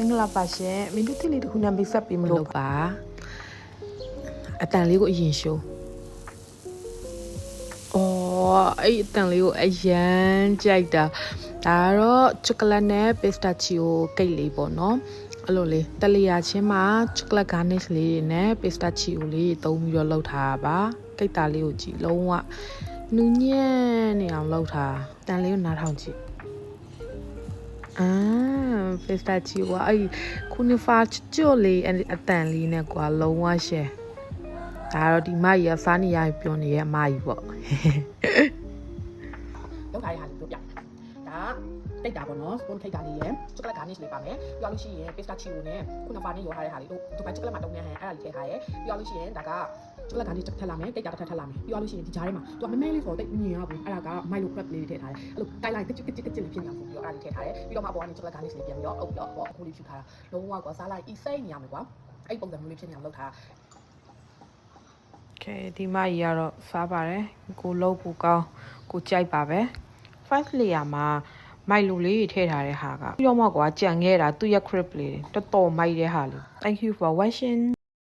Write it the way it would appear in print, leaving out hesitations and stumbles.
မင်္ဂလာပါရှင်မင်းတို့တိလေးတစ်ခုနဲ့မိတ်ဆက်ပေးမလို့ပါအတန်လေးကိုအရင်ရှိုးအော်အဲ့အတန်လေးကိုအရန်ကြိုက်တာဒါကတော့ချောကလက်နဲ့ပစ္စတာချီယိုကိတ်လေးပေါ့နော်အဲ့လိုလေးတလျာချင်းမှာချောကလက်ဂါနစ်လေးနဲ့ပစ္စတာချီယိုလေးသုံးပြီးတော့လုပ်ထားတာပါကိတ်သားလေးကိုကြည့်လုံးဝနူးညံ့နေအောင်လုပ်ထားတန်လေးကိုနားထောင်ကြည့်ပစ္စတာချီဝါအဲ့ခုနဖာချွတ်လေးအတန်လေးနဲ့ကွာလုံးဝရှယ်ဒါတော့ဒီမကြီးကစားနေရပြောနေရဲ့အမကြီးပေါ့လောက်ထားရဟာလေးတို့ပြဒါတိတ်တာပေါ့နော်စပွန်ထိတ်တာလေးရယ်ချောကလက်ဂါနစ်လေးပါမယ်ပြီးတော့လို့ရှိရင်ပစ္စတာချီယိုနဲ့ခုနဖာနဲ့ရောထားတဲ့ဟာလေးတို့ဒီဘက်ချောကလက်မှာတုံးနေဟန်အဲ့ဒါလေးထည့်ထားရယ်ပြီးတော့လို့ရှိရင်ဒါကချောကလက်ဂါနစ်တစ်ထပ်လာမယ်တိတ်တာတစ်ထပ်ထပ်လာမယ်ပြီးတော့လို့ရှိရင်ဒီကြားထဲမှာသူကမမဲလေးဆိုတော့တိတ်မြင်ရဘူးအဲ့ဒါကမိုက်လိုခရက်လေးထည့်ထားတယ်အဲ့လိုကိုက်လိုက်တစ်ချစ်လေးဖြစ်နေအောင်ဆိုပြီးတော့အဲ့ဒါလေးထည့်ထားရယ်ပြီးတော့မှအပေါ်ကနေချောကလက်ဂါနစ်လေးပြန်ပြီးတော့အုပ်ပြီးတော့အခုလေးဖြူထားတာလုံးဝကွာစားလိုက်အီစိတ်နေရမယ်ကွာအဲ့ပုံစံမျိုးလေးဖြစ်နေအောင်လုပ်ထားကဲဒီမကြီးကတော့စားပါတယ်ကိုလုံးကိုကောင်းကိုကြိုက်ပါပဲ first layer မှာမိုက်လိုလေးထည့်ထားတဲ့ဟာကပြီးတော့မှကွာကြံခဲ့တာသူ့ရဲ့ crib လေးတော်တော်မိုက်တဲ့ဟာလေး thank you for watching